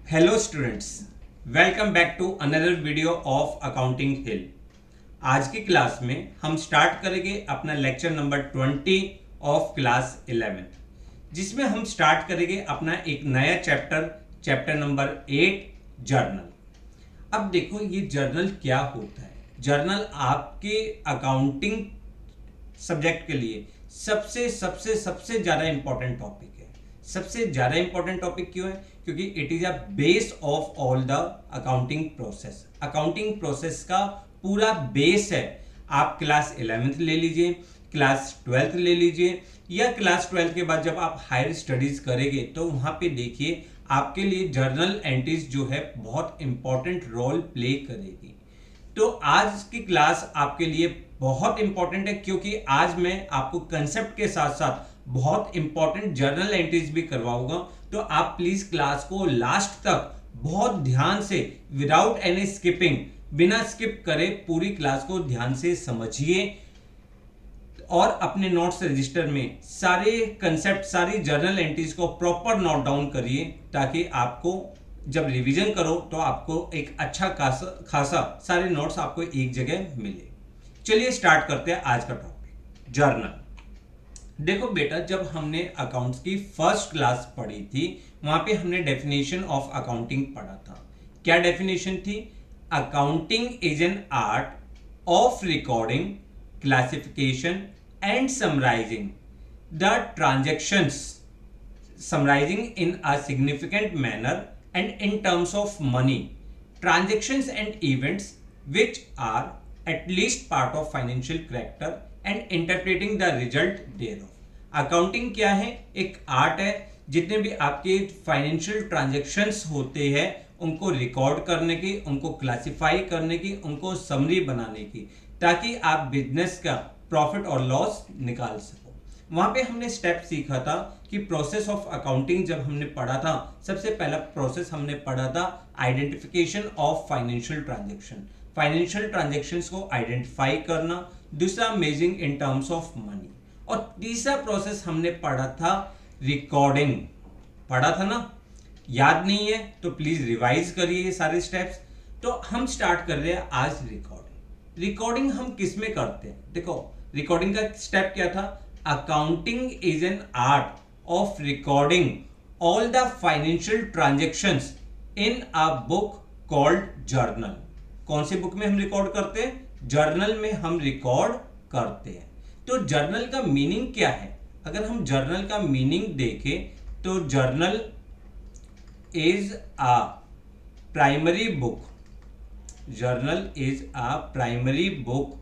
Hello students, welcome back to another video of accounting hill. आज की class में हम स्टार्ट करेंगे अपना lecture number 20 of class 11th, जिसमें हम स्टार्ट करेंगे अपना एक नया चैप्टर नंबर 8 जर्नल। अब देखो ये जर्नल क्या होता है। जर्नल आपके अकाउंटिंग सब्जेक्ट के लिए सबसे सबसे सबसे ज्यादा इंपॉर्टेंट टॉपिक है। सबसे ज्यादा इंपॉर्टेंट टॉपिक क्यों है? क्योंकि it is a base of all the accounting process. Accounting process का पूरा बेस है। आप क्लास 11th ले लीजिए, क्लास 12th ले लीजिए, या क्लास 12th के बाद जब आप हायर स्टडीज करेंगे तो वहां पे देखिए आपके लिए जर्नल एंट्रीज जो है बहुत इंपॉर्टेंट रोल प्ले करेगी। तो आज की क्लास आपके लिए बहुत इंपॉर्टेंट है, क्योंकि आज मैं आपको कंसेप्ट के साथ साथ बहुत इंपॉर्टेंट जर्नल एंट्रीज भी करवाऊंगा। तो आप प्लीज क्लास को लास्ट तक बहुत ध्यान से, विदाउट एनी स्किपिंग, बिना स्किप करे पूरी क्लास को ध्यान से समझिए और अपने नोट्स रजिस्टर में सारे कंसेप्ट, सारी जर्नल एंट्रीज को प्रॉपर नोट डाउन करिए, ताकि आपको जब रिवीजन करो तो आपको एक अच्छा खासा सारे नोट्स आपको एक जगह मिले। चलिए स्टार्ट करते हैं आज का टॉपिक, जर्नल। देखो बेटा, जब हमने अकाउंट्स की फर्स्ट क्लास पढ़ी थी वहां पे हमने डेफिनेशन ऑफ अकाउंटिंग पढ़ा था। क्या डेफिनेशन थी? Accounting is an art of recording, classification and summarising the transactions, summarizing in a significant manner and in terms of money, transactions and events which are at least part of financial character and interpreting the result thereof. Accounting क्या है? एक art है। जितने भी आपके financial transactions होते हैं उनको रिकॉर्ड करने की, उनको क्लासिफाई करने की, उनको समरी बनाने की, ताकि आप बिजनेस का प्रॉफिट और लॉस निकाल सको। वहां पे हमने स्टेप सीखा था कि प्रोसेस ऑफ अकाउंटिंग जब हमने पढ़ा था, सबसे पहला प्रोसेस हमने पढ़ा था identification of financial transaction. Financial transactions को आइडेंटिफाई करना, दूसरा measuring in terms of money, और तीसरा प्रोसेस हमने पढ़ा था रिकॉर्डिंग। पढ़ा था ना? याद नहीं है तो प्लीज रिवाइज करिए ये सारे स्टेप्स। तो हम स्टार्ट कर रहे हैं आज रिकॉर्डिंग। रिकॉर्डिंग हम किस में करते हैं? देखो, रिकॉर्डिंग का स्टेप क्या था? Accounting is an art of recording all the financial transactions in a book called journal. कौन सी बुक में हम रिकॉर्ड करते हैं? जर्नल में हम रिकॉर्ड करते हैं। तो जर्नल का मीनिंग क्या है? अगर हम जर्नल का मीनिंग देखें तो journal is a primary book, journal is a primary book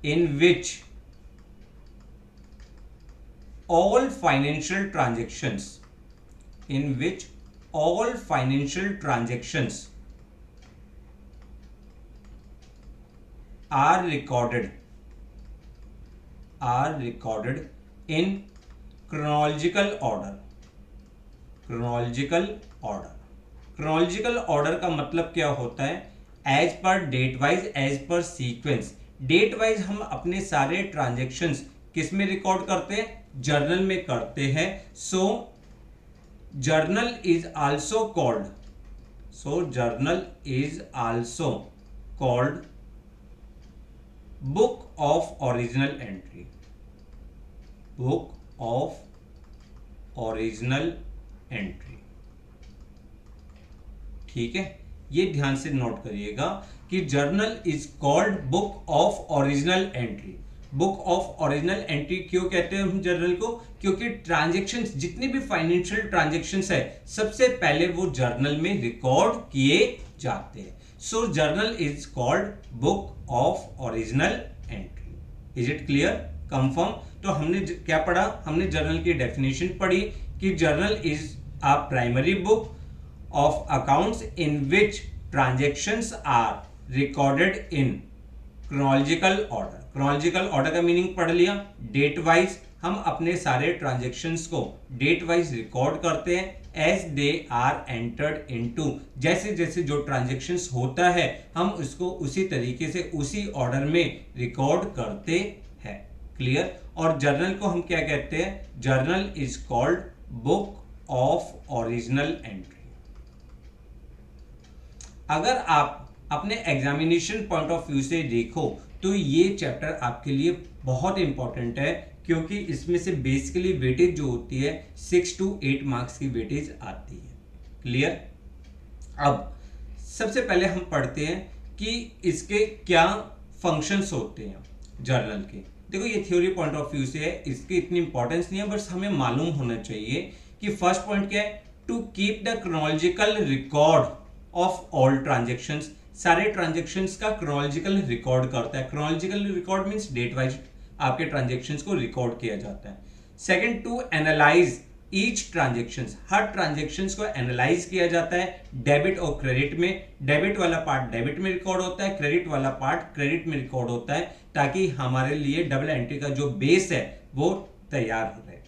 in which all financial transactions, in which all financial transactions are recorded in chronological order. chronological order chronological order का मतलब क्या होता है? As per date wise, as per sequence. Date wise हम अपने सारे transactions किस में रिकॉर्ड करते हैं? जर्नल में करते हैं। So journal is also called, book of original entry, book of original entry. ठीक है, ये ध्यान से नोट करिएगा कि journal is called book of original entry. Book of original entry क्यों कहते हैं हम जर्नल को? क्योंकि ट्रांजैक्शंस, जितने भी फाइनेंशियल ट्रांजैक्शंस है, सबसे पहले वो जर्नल में रिकॉर्ड किए जाते हैं। So journal is called book of original entry. Is it clear? Confirm? तो हमने क्या पढ़ा? हमने जर्नल की डेफिनेशन पढ़ी कि journal is a primary book of accounts in which transactions are recorded in chronological order. chronological order का meaning पढ़ लिया। डेट वाइज हम अपने सारे ट्रांजेक्शन्स को डेट वाइज रिकॉर्ड करते हैं as they are entered into. जैसे जैसे जो ट्रांजेक्शन्स होता है हम उसको उसी तरीके से उसी ऑर्डर में रिकॉर्ड करते हैं। क्लियर? और जर्नल को हम क्या कहते हैं? Journal is called book of original entry. अगर आप अपने एग्जामिनेशन पॉइंट ऑफ व्यू से देखो तो ये चैप्टर आपके लिए बहुत इंपॉर्टेंट है, क्योंकि इसमें से बेसिकली वेटेज जो होती है 6 to 8 मार्क्स की वेटेज आती है। क्लियर? अब सबसे पहले हम पढ़ते हैं कि इसके क्या फंक्शंस होते हैं जर्नल के। देखो ये थ्योरी पॉइंट ऑफ व्यू से है, इसकी इतनी इंपॉर्टेंस नहीं है, बस हमें मालूम होना चाहिए कि फर्स्ट पॉइंट क्या है, to keep the chronological record of all transactions. सारे ट्रांजेक्शंस का क्रोनोलॉजिकल रिकॉर्ड करता है। Chronological record means date wise आपके ट्रांजेक्शंस को रिकॉर्ड किया जाता है। Second, to analyse each transactions, हर ट्रांजेक्शंस को एनालाइज किया जाता है डेबिट और क्रेडिट में। डेबिट वाला पार्ट डेबिट में रिकॉर्ड होता है, क्रेडिट वाला पार्ट क्रेडिट में रिकॉर्ड होता है, ताकि हमारे लिए डबल एंट्री का जो बेस है वो तैयार हो जाए।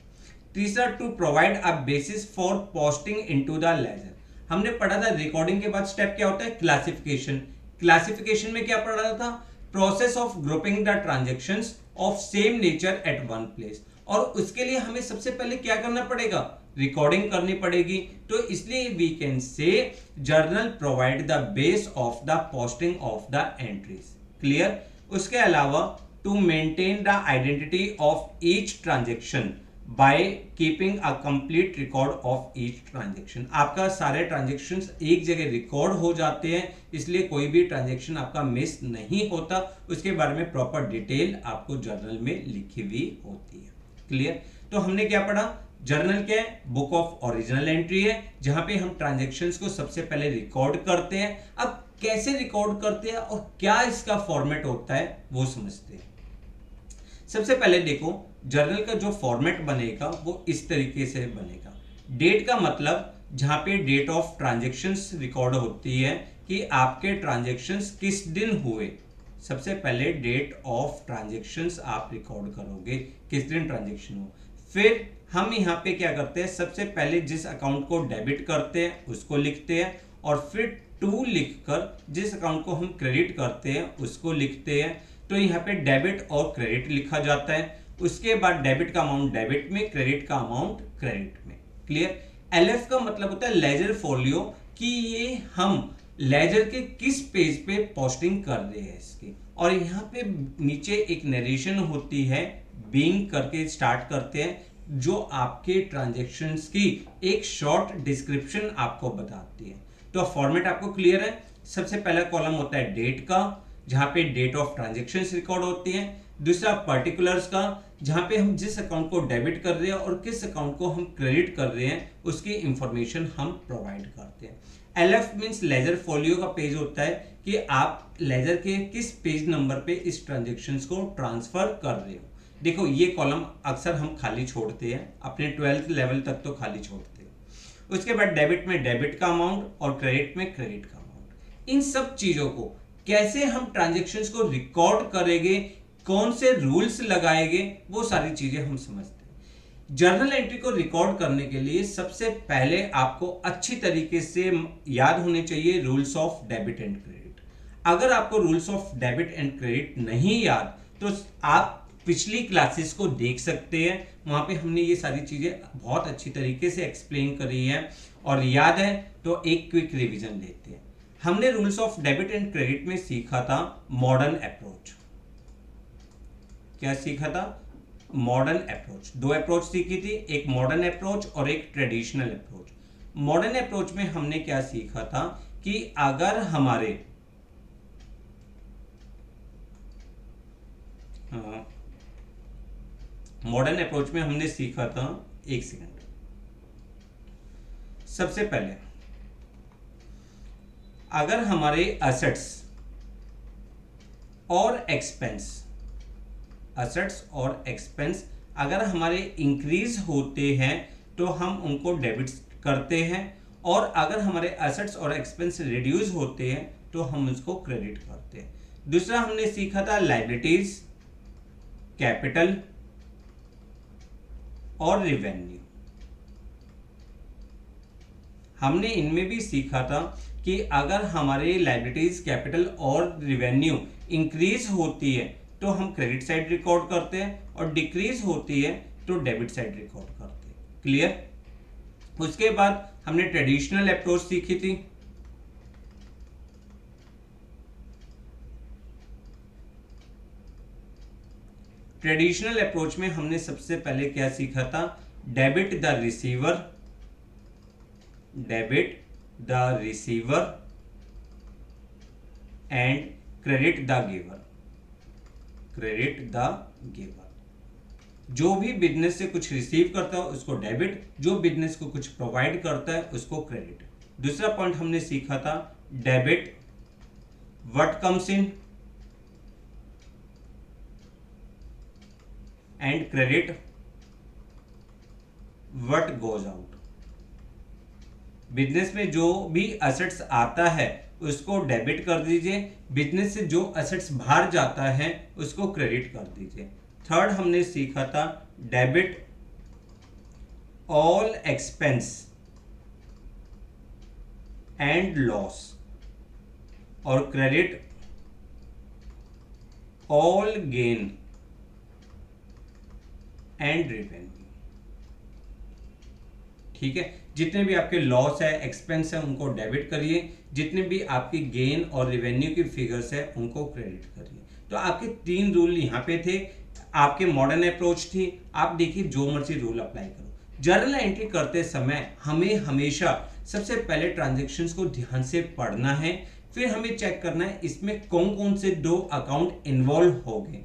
तीसरा, to provide a basis for posting into the ledger. हमने पढ़ा था रिकॉर्डिंग के बाद स्टेप क्या होता है, क्लासिफिकेशन। क्लासिफिकेशन में क्या पढ़ा था, process of grouping the transactions of same nature eight one place. और उसके लिए हमें सबसे पहले क्या करना पड़ेगा, रिकॉर्डिंग करनी पड़ेगी। तो इसलिए we can say journal provide the base of the posting of the entries. Clear? उसके अलावा to maintain the identity of each transaction by keeping a complete record of each transaction. आपका सारे ट्रांजेक्शन एक जगह रिकॉर्ड हो जाते हैं, इसलिए कोई भी ट्रांजेक्शन आपका मिस नहीं होता। उसके बारे में प्रॉपर डिटेल आपको जर्नल में लिखी हुई होती है। क्लियर? तो हमने क्या पढ़ा, जर्नल क्या है, बुक ऑफ ओरिजिनल एंट्री है, जहां पे हम ट्रांजेक्शंस को सबसे पहले रिकॉर्ड करते हैं। अब कैसे रिकॉर्ड करते हैं और क्या इसका फॉर्मेट होता है वो समझते हैं। सबसे पहले देखो, जर्नल का जो फॉर्मेट बनेगा वो इस तरीके से बनेगा। डेट का मतलब जहां पे डेट ऑफ ट्रांजेक्शंस रिकॉर्ड होती है कि आपके ट्रांजेक्शंस किस दिन हुए। सबसे पहले डेट ऑफ ट्रांजेक्शंस आप रिकॉर्ड करोगे, किस दिन ट्रांजेक्शन हो। फिर हम यहाँ पे क्या करते हैं, सबसे पहले जिस अकाउंट को डेबिट करते हैं उसको लिखते हैं, और फिर टू लिखकर जिस अकाउंट को हम क्रेडिट करते हैं उसको लिखते हैं। तो यहाँ पे डेबिट और क्रेडिट लिखा जाता है। उसके बाद डेबिट का अमाउंट डेबिट में, क्रेडिट का अमाउंट क्रेडिट में। क्लियर? एलएफ का मतलब होता है लेजर फोलियो, कि ये हम लेजर के किस पेज पे पोस्टिंग कर रहे हैं इसके। और यहाँ पे नीचे एक नरेशन होती है, बीइंग करके स्टार्ट करते हैं, जो आपके ट्रांजेक्शन्स की एक शॉर्ट डिस्क्रिप्शन आपको बताती है। तो फॉर्मेट आपको क्लियर है। सबसे पहला कॉलम होता है डेट का, जहां पे डेट ऑफ ट्रांजेक्शंस रिकॉर्ड होती हैं। दूसरा पर्टिकुलर्स का, जहां पे हम जिस अकाउंट को डेबिट कर रहे हैं और किस अकाउंट को हम क्रेडिट कर रहे हैं उसकी इंफॉर्मेशन हम प्रोवाइड करते हैं। एलएफ मींस लेजर फोलियो का पेज होता है कि आप लेजर के किस पेज नंबर पे इस ट्रांजेक्शंस को ट्रांसफर कर रहे हो। देखो ये कॉलम अक्सर हम खाली छोड़ते हैं, अपने 12th लेवल तक तो खाली छोड़ते हैं। उसके बाद डेबिट में डेबिट का अमाउंट और क्रेडिट में क्रेडिट का अमाउंट। इन सब चीजों को कैसे हम ट्रांजेक्शंस को रिकॉर्ड करेंगे, कौन से रूल्स लगाएंगे, वो सारी चीजें हम समझते हैं। जर्नल एंट्री को रिकॉर्ड करने के लिए सबसे पहले आपको अच्छी तरीके से याद होने चाहिए rules of debit and credit. अगर आपको rules of debit and credit नहीं याद तो आप पिछली क्लासेस को देख सकते हैं, वहां पे हमने ये सारी चीजें बहुत अच्छी तरीके से एक्सप्लेन करी है। और याद है तो एक क्विक रिवीजन लेते हैं। हमने rules of debit and credit में सीखा था मॉडर्न अप्रोच। क्या सीखा था? Modern approach. दो अप्रोच सीखी थी, एक मॉडर्न अप्रोच और एक ट्रेडिशनल अप्रोच। मॉडर्न अप्रोच में हमने क्या सीखा था कि अगर हमारे मॉडर्न अप्रोच में हमने सीखा था, एक सेकंड, सबसे पहले अगर हमारे असेट्स और एक्सपेंस अगर हमारे इंक्रीज होते हैं तो हम उनको डेबिट करते हैं, और अगर हमारे असेट्स और एक्सपेंस रिड्यूस होते हैं तो हम उसको क्रेडिट करते हैं। दूसरा हमने सीखा था लायबिलिटीज, कैपिटल और रिवेन्यू। हमने इनमें भी सीखा था कि अगर हमारे लायबिलिटीज, कैपिटल और रिवेन्यू इंक्रीज होती है तो हम क्रेडिट साइड रिकॉर्ड करते हैं, और डिक्रीज होती है तो डेबिट साइड रिकॉर्ड करते हैं। क्लियर? उसके बाद हमने ट्रेडिशनल अप्रोच सीखी थी। ट्रेडिशनल अप्रोच में हमने सबसे पहले क्या सीखा था? Debit the receiver and credit the giver. जो भी बिजनेस से कुछ रिसीव करता है उसको डेबिट, जो बिजनेस को कुछ प्रोवाइड करता है उसको क्रेडिट। दूसरा पॉइंट हमने सीखा था debit what comes in and credit what goes out. Business में जो भी एसेट्स आता है उसको डेबिट कर दीजिए, बिजनेस से जो एसेट्स बाहर जाता है उसको क्रेडिट कर दीजिए। थर्ड हमने सीखा था debit all expense and loss और credit all gain and revenue. ठीक है, जितने भी आपके लॉस है, एक्सपेंस है, उनको डेबिट करिए, जितने भी आपकी गेन और रेवेन्यू की फिगर्स है उनको क्रेडिट करिए। तो आपके 3 रूल यहाँ पे थे, आपके मॉडर्न अप्रोच थी। आप देखिए जो मर्जी रूल अप्लाई करो। जर्नल एंट्री करते समय हमें हमेशा सबसे पहले ट्रांजैक्शंस को ध्यान से पढ़ना है, फिर हमें चेक करना है इसमें कौन कौन से 2 अकाउंट इन्वॉल्व हो गए,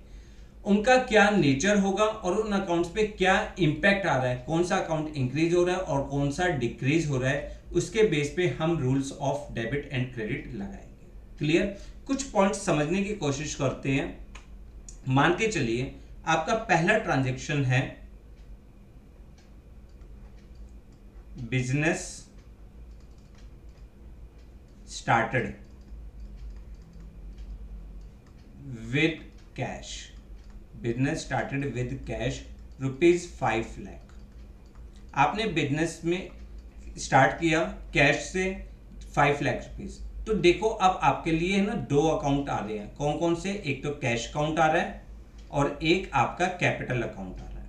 उनका क्या नेचर होगा और उन अकाउंट्स पे क्या इंपैक्ट आ रहा है, कौन सा अकाउंट इंक्रीज हो रहा है और कौन सा डिक्रीज हो रहा है, उसके बेस पे हम rules of debit and credit लगाएंगे। क्लियर? कुछ पॉइंट्स समझने की कोशिश करते हैं। मान के चलिए आपका पहला ट्रांजैक्शन है business started with cash. Business started with cash ₹5 lakh. आपने बिजनेस में स्टार्ट किया कैश से 5 लाख रुपीज। तो देखो अब आपके लिए है ना 2 अकाउंट आ रहे हैं। कौन कौन से? एक तो कैश अकाउंट आ रहा है और एक आपका कैपिटल अकाउंट आ रहा है।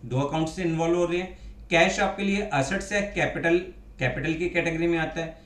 2 अकाउंट से इन्वॉल्व हो रहे हैं। कैश आपके लिए एसेट्स है, कैपिटल की कैटेगरी में आता है।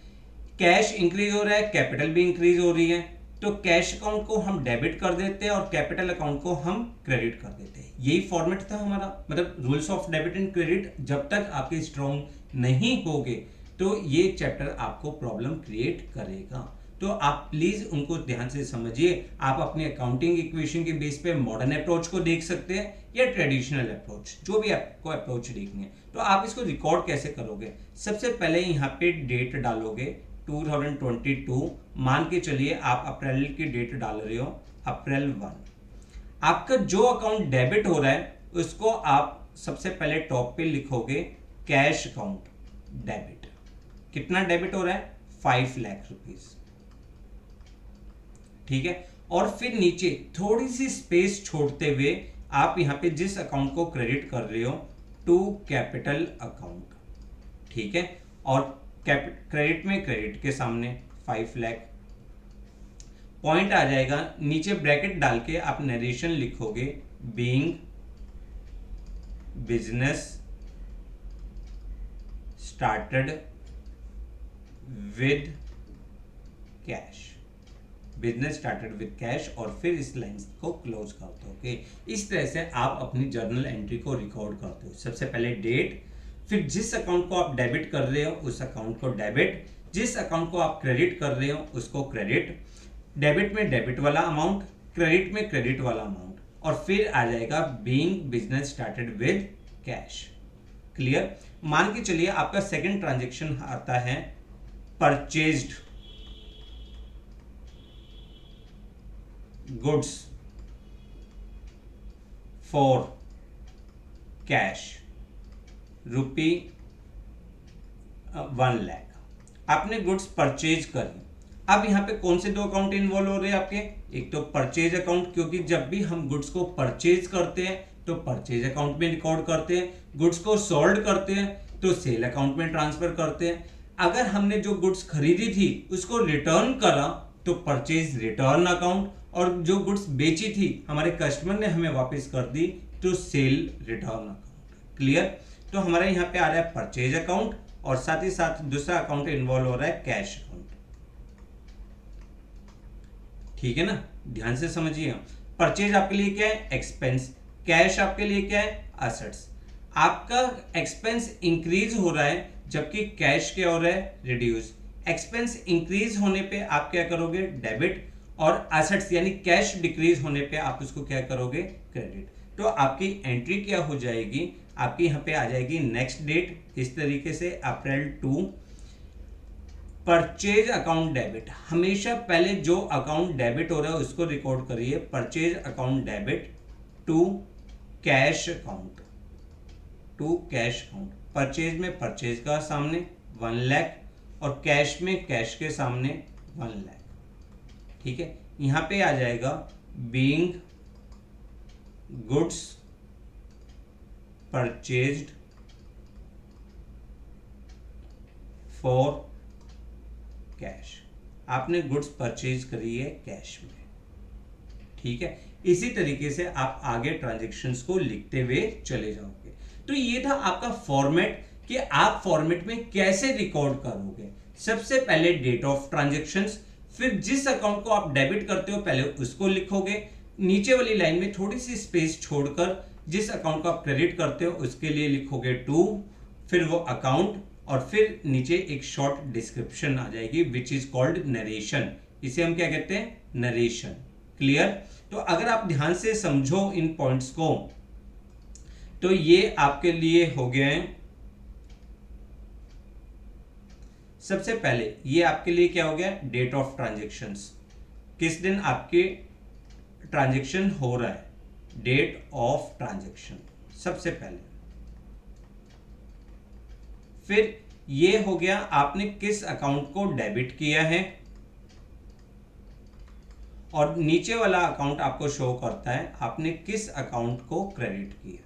कैश इंक्रीज हो रहा है, कैपिटल भी इंक्रीज हो रही है, तो कैश अकाउंट को हम डेबिट कर देते हैं और कैपिटल अकाउंट को हम क्रेडिट कर देते हैं। यही फॉर्मेट था हमारा, मतलब rules of debit and credit जब तक आपके स्ट्रॉन्ग नहीं होगे तो ये चैप्टर आपको प्रॉब्लम क्रिएट करेगा। तो आप प्लीज उनको ध्यान से समझिए। आप अपने अकाउंटिंग इक्वेशन के बेस पे मॉडर्न अप्रोच को देख सकते हैं या ट्रेडिशनल अप्रोच, जो भी आपको अप्रोच देखनी है। तो आप इसको रिकॉर्ड कैसे करोगे? सबसे पहले यहाँ पे डेट डालोगे 2022। मान के चलिए आप अप्रैल की डेट डाल रहे हो, अप्रैल 1। आपका जो अकाउंट डेबिट हो रहा है उसको आप सबसे पहले टॉप पे लिखोगे कैश अकाउंट डेबिट। कितना डेबिट हो रहा है? 5 लाख रुपीस। ठीक है, और फिर नीचे थोड़ी सी स्पेस छोड़ते हुए आप यहां पे जिस अकाउंट को क्रेडिट कर रहे हो टू कैपिटल अकाउंट। ठीक है, और क्रेडिट में क्रेडिट के सामने 5 लाख पॉइंट आ जाएगा। नीचे ब्रैकेट डाल के आप नरेशन लिखोगे being business started with cash. Business started with cash और फिर इस लाइन को क्लोज करते हो। ओके, इस तरह से आप अपनी जर्नल एंट्री को रिकॉर्ड करते हो। सबसे पहले डेट, फिर जिस अकाउंट को आप डेबिट कर रहे हो उस अकाउंट को डेबिट, जिस अकाउंट को आप क्रेडिट कर रहे हो उसको क्रेडिट, डेबिट में डेबिट वाला अमाउंट, क्रेडिट में क्रेडिट वाला अमाउंट, और फिर आ जाएगा being business started with cash. Clear? मान के चलिए आपका सेकंड ट्रांजैक्शन आता है purchased goods for cash ₹1 lakh. आपने गुड्स परचेज करी। अब यहां पे कौन से 2 अकाउंट इन्वॉल्व हो रहे हैं आपके? एक तो परचेज अकाउंट, क्योंकि जब भी हम गुड्स को परचेज करते हैं तो परचेज अकाउंट में रिकॉर्ड करते हैं, गुड्स को सोल्ड करते हैं तो सेल अकाउंट में ट्रांसफर करते हैं। अगर हमने जो गुड्स खरीदी थी उसको रिटर्न करा तो परचेज रिटर्न अकाउंट, और जो गुड्स बेची थी हमारे कस्टमर ने हमें वापस कर दी तो सेल रिटर्न अकाउंट। क्लियर? तो हमारा यहाँ पे आ रहा है परचेज अकाउंट और साथ ही साथ दूसरा अकाउंट इन्वॉल्व हो रहा है कैश अकाउंट। ठीक है ना, ध्यान से समझिए। परचेज आपके लिए क्या है? एक्सपेंस। कैश आपके लिए क्या है? असेट्स। आपका एक्सपेंस इंक्रीज हो रहा है जबकि कैश क्या हो रहा है? रिड्यूस। एक्सपेंस इंक्रीज होने पे आप क्या करोगे? डेबिट। और असेट्स यानी कैश डिक्रीज होने पे आप उसको क्या करोगे? क्रेडिट। तो आपकी एंट्री क्या हो जाएगी? आपकी यहाँ पे आ जाएगी नेक्स्ट डेट इस तरीके से अप्रैल 2, परचेज अकाउंट डेबिट। हमेशा पहले जो अकाउंट डेबिट हो रहा है उसको रिकॉर्ड करिए, purchase account debit to cash account, to cash account. Purchase में परचेज का सामने 1 लाख और कैश में कैश के सामने 1 लाख। ठीक है, यहां पे आ जाएगा being goods purchased for cash. आपने गुड्स परचेज करी है कैश में। ठीक है, इसी तरीके से आप आगे ट्रांजैक्शंस को लिखते हुए चले जाओगे। तो ये था आपका फॉर्मेट कि आप फॉर्मेट में कैसे रिकॉर्ड करोगे। सबसे पहले डेट ऑफ ट्रांजैक्शंस, फिर जिस अकाउंट को आप डेबिट करते हो पहले उसको लिखोगे, नीचे वाली लाइन में थोड़ी सी स्पेस छोड़कर जिस अकाउंट को आप क्रेडिट करते हो उसके लिए लिखोगे टू, फिर वो अकाउंट, और फिर नीचे एक शॉर्ट डिस्क्रिप्शन आ जाएगी विच इज कॉल्ड नरेशन। इसे हम क्या कहते हैं? नरेशन। क्लियर? तो अगर आप ध्यान से समझो इन पॉइंट्स को तो ये आपके लिए हो गए हैं। सबसे पहले ये आपके लिए क्या हो गया? डेट ऑफ ट्रांजैक्शंस, किस दिन आपके ट्रांजैक्शन हो रहा है, डेट ऑफ ट्रांजैक्शन सबसे पहले। फिर ये हो गया आपने किस अकाउंट को डेबिट किया है, और नीचे वाला अकाउंट आपको शो करता है आपने किस अकाउंट को क्रेडिट किया।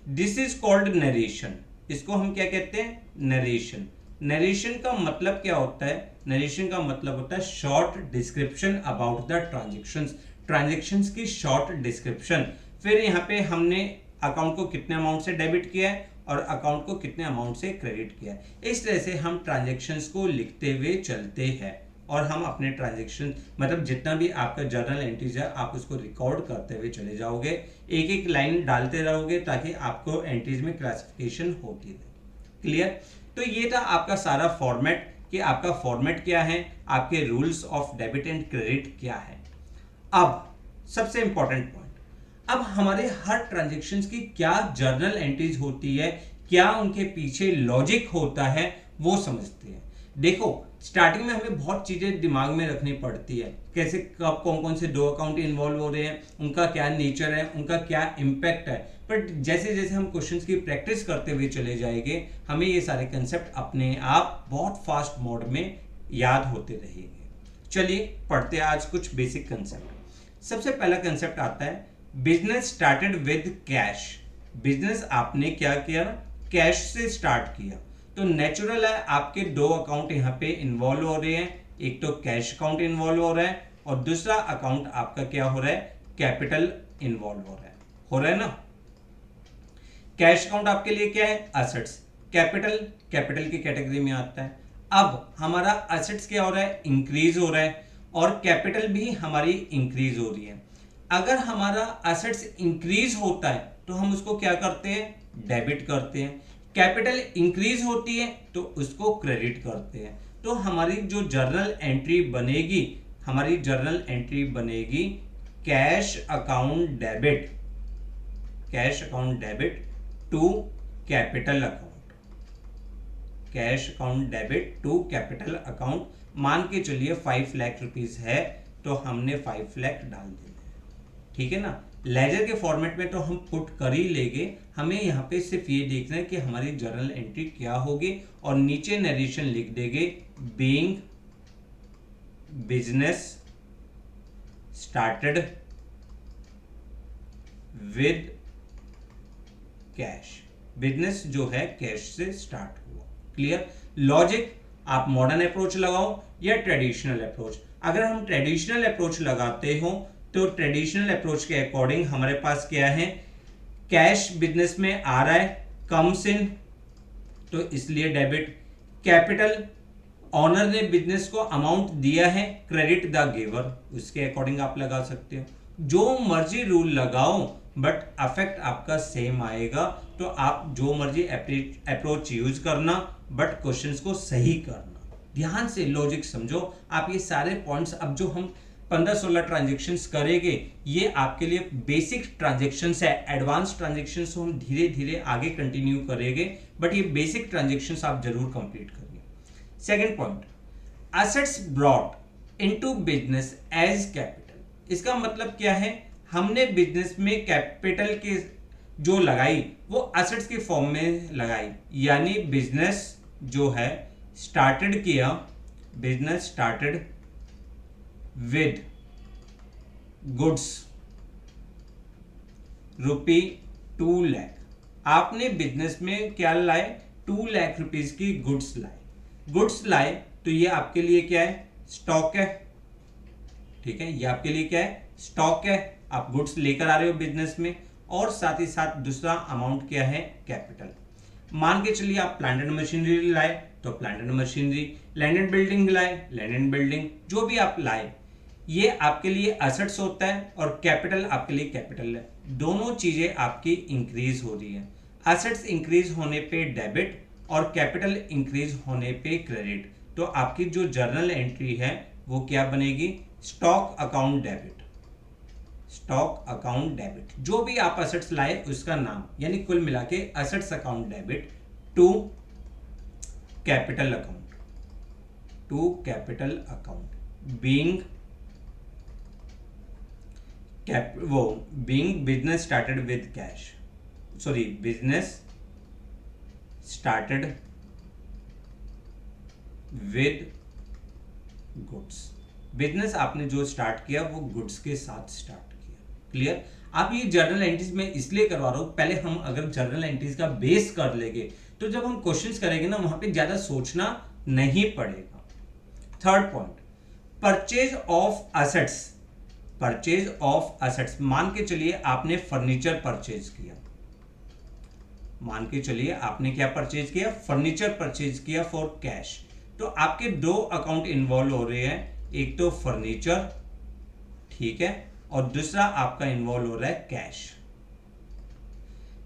This is called narration. इसको हम क्या कहते हैं? नरेशन। नरेशन का मतलब क्या होता है? नरेशन का मतलब होता है short description about the transactions, transactions की शॉर्ट डिस्क्रिप्शन। फिर यहाँ पे हमने अकाउंट को कितने अमाउंट से डेबिट किया है और अकाउंट को कितने अमाउंट से क्रेडिट किया है। इस तरह से हम ट्रांजैक्शंस को लिखते हुए चलते हैं और हम अपने ट्रांजैक्शन मतलब जितना भी आपका जर्नल एंट्रीज है आप उसको रिकॉर्ड करते हुए चले जाओगे, एक एक लाइन डालते रहोगे ताकि आपको एंट्रीज में क्लासिफिकेशन होती रहे। क्लियर? तो ये था आपका सारा फॉर्मेट कि आपका फॉर्मेट क्या है, आपके rules of debit and credit क्या है। अब सबसे इंपॉर्टेंट पॉइंट, अब हमारे हर ट्रांजैक्शंस की क्या जर्नल एंट्रीज होती है, क्या उनके पीछे लॉजिक होता है, वो समझते हैं। देखो स्टार्टिंग में हमें बहुत चीजें दिमाग में रखनी पड़ती है, कैसे कब कौन कौन से दो अकाउंट इन्वॉल्व हो रहे हैं, उनका क्या नेचर है, उनका क्या इम्पैक्ट है। बट जैसे जैसे हम क्वेश्चंस की प्रैक्टिस करते हुए चले जाएंगे हमें ये सारे कंसेप्ट अपने आप बहुत फास्ट मोड में याद होते रहेंगे। चलिए पढ़ते हैं आज कुछ बेसिक कंसेप्ट। सबसे पहला कंसेप्ट आता है business started with cash. Business आपने क्या किया? कैश से स्टार्ट किया। तो नेचुरल है आपके दो अकाउंट यहाँ पे इन्वॉल्व हो रहे हैं, एक तो कैश अकाउंट इन्वॉल्व हो रहा है और दूसरा अकाउंट आपका क्या हो रहा है? कैपिटल इन्वॉल्व हो रहा है ना। कैश अकाउंट आपके लिए क्या है? असेट्स। कैपिटल की कैटेगरी में आता है। अब हमारा असेट्स क्या हो रहा है? इंक्रीज हो रहा है और कैपिटल भी हमारी इंक्रीज हो रही है। अगर हमारा असेट्स इंक्रीज होता है तो हम उसको क्या करते हैं? डेबिट करते हैं। कैपिटल इंक्रीज होती है तो उसको क्रेडिट करते हैं। तो हमारी जो जर्नल एंट्री बनेगी, हमारी जर्नल एंट्री बनेगी cash account debit, cash account debit to capital account, cash account debit to capital account. मान के चलिए 5 लाख रुपीस है तो हमने 5 लाख डाल देना है। ठीक है ना। लेजर के फॉर्मेट में तो हम पुट कर ही लेंगे, हमें यहाँ पे सिर्फ ये देखना है कि हमारी जर्नल एंट्री क्या होगी और नीचे नरेशन लिख देंगे being business started with cash. Business जो है कैश से स्टार्ट हुआ। क्लियर? लॉजिक आप मॉडर्न अप्रोच लगाओ या ट्रेडिशनल अप्रोच। अगर हम ट्रेडिशनल अप्रोच लगाते हो तो ट्रेडिशनल अप्रोच के अकॉर्डिंग हमारे पास क्या है? कैश बिजनेस में आ रहा है, कम्स इन, तो इसलिए डेबिट। कैपिटल ऑनर ने बिजनेस को अमाउंट दिया है, क्रेडिट द गिवर, उसके अकॉर्डिंग आप लगा सकते हो। जो मर्जी रूल लगाओ बट अफेक्ट आपका सेम आएगा, तो आप जो मर्जी अप्रोच यूज करना बट क्वेश्चंस को सही करना। ध्यान से लॉजिक समझो। आप ये सारे पॉइंट्स, अब जो हम 15-16 ट्रांजेक्शन्स करेंगे, ये आपके लिए बेसिक ट्रांजेक्शन्स है। एडवांस ट्रांजेक्शन्स हम धीरे धीरे आगे कंटिन्यू करेंगे, बट ये बेसिक ट्रांजेक्शन्स आप जरूर कंप्लीट करिए। Second point, assets brought into business as capital. इसका मतलब क्या है? हमने बिजनेस में कैपिटल के जो लगाई वो एसेट्स के फॉर्म में लगाई, यानी बिजनेस जो है स्टार्टेड किया, business started with goods ₹2 lakh. आपने बिजनेस में क्या लाए? 2 लाख रुपीज की गुड्स लाए। गुड्स लाए तो ये आपके लिए क्या है? स्टॉक है। ठीक है, ये आपके लिए क्या है? स्टॉक है। आप गुड्स लेकर आ रहे हो बिजनेस में, और साथ ही साथ दूसरा अमाउंट क्या है? कैपिटल। मान के चलिए आप प्लांट एंड मशीनरी लाए तो plant and machinery, land and building लाए, लैंड एंड बिल्डिंग, जो भी आप लाए ये आपके लिए एसेट्स होता है और कैपिटल आपके लिए कैपिटल है। दोनों चीजें आपकी इंक्रीज हो रही है। एसेट्स इंक्रीज होने पे डेबिट और कैपिटल इंक्रीज होने पे क्रेडिट। तो आपकी जो जर्नल एंट्री है वो क्या बनेगी? Stock account debit. Stock account debit, जो भी आप एसेट्स लाए उसका नाम, यानी कुल मिला के assets account debit to capital account, to capital account being being business started with cash, sorry business started with goods. Business आपने जो स्टार्ट किया वो गुड्स के साथ स्टार्ट किया। क्लियर? आप ये जर्नल एंट्रीज में इसलिए करवा रहा हूं, पहले हम अगर जर्नल एंट्रीज का बेस कर लेंगे तो जब हम क्वेश्चंस करेंगे ना, वहां पे ज्यादा सोचना नहीं पड़ेगा। Third point, purchase of assets. Purchase of assets, मान के चलिए आपने फर्नीचर परचेज किया। मान के चलिए आपने क्या परचेज किया? फर्नीचर परचेज किया फॉर कैश। तो आपके दो अकाउंट इन्वॉल्व हो रहे हैं, एक तो फर्नीचर, ठीक है, और दूसरा आपका इन्वॉल्व हो रहा है कैश।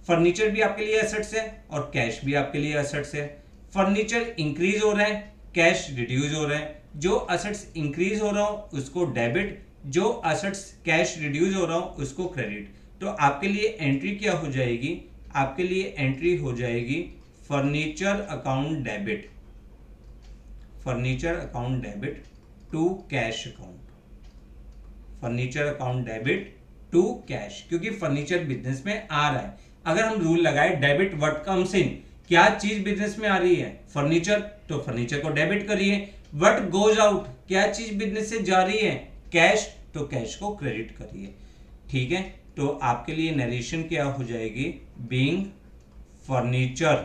फर्नीचर भी आपके लिए एसेट्स है और कैश भी आपके लिए एसेट्स है। फर्नीचर इंक्रीज हो रहा है, कैश रिड्यूस हो रहा है। जो एसेट्स इंक्रीज हो रहा हो उसको डेबिट, जो एसेट्स कैश रिड्यूस हो रहा हो उसको क्रेडिट। तो आपके लिए एंट्री क्या हो जाएगी? आपके लिए एंट्री हो जाएगी furniture account debit, furniture account debit to cash account, furniture account debit to cash, क्योंकि फर्नीचर बिजनेस में आ रहा है। अगर हम रूल लगाए डेबिट व्हाट कम्स इन, क्या चीज बिजनेस में आ रही है? फर्नीचर, तो फर्नीचर को डेबिट करिए। व्हाट गोज आउट, क्या चीज बिजनेस से जा रही है? कैश, तो कैश को क्रेडिट करिए। ठीक है, तो आपके लिए नरेशन क्या हो जाएगी? Being furniture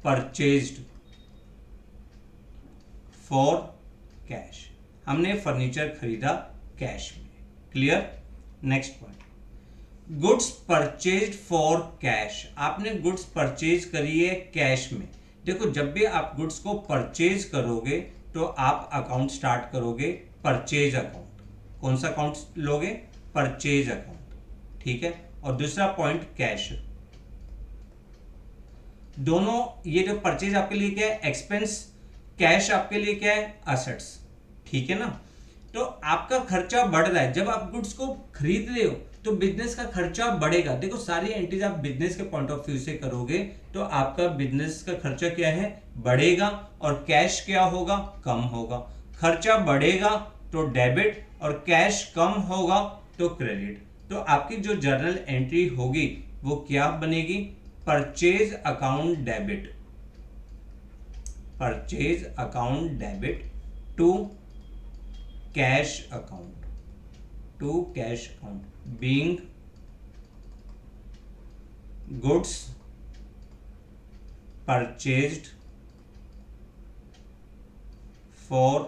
purchased for cash, हमने फर्नीचर खरीदा कैश में। Clear? Next point, goods purchased for cash. आपने गुड्स परचेज करी है कैश में। देखो, जब भी आप गुड्स को परचेज करोगे तो आप अकाउंट स्टार्ट करोगे परचेज अकाउंट। कौन सा अकाउंट लोगे? Purchase account. ठीक है, और दूसरा पॉइंट कैश। दोनों, ये जो परचेज आपके लिए क्या है? एक्सपेंस, कैश आपके लिए क्या है? एसेट्स। ठीक है ना? तो आपका खर्चा बढ़ रहा है। जब आप गुड्स को खरीद रहे हो तो बिजनेस का खर्चा बढ़ेगा। देखो, सारी एंट्रीज आप बिजनेस के पॉइंट ऑफ व्यू से करोगे तो आपका बिजनेस का खर्चा क्या है? बढ़ेगा, और कैश क्या होगा? कम होगा। खर्चा बढ़ेगा तो डेबिट, और कैश कम होगा तो क्रेडिट। तो आपकी जो जर्नल एंट्री होगी वो क्या बनेगी? Purchase account debit, purchase account debit to cash account, to cash account being goods purchased for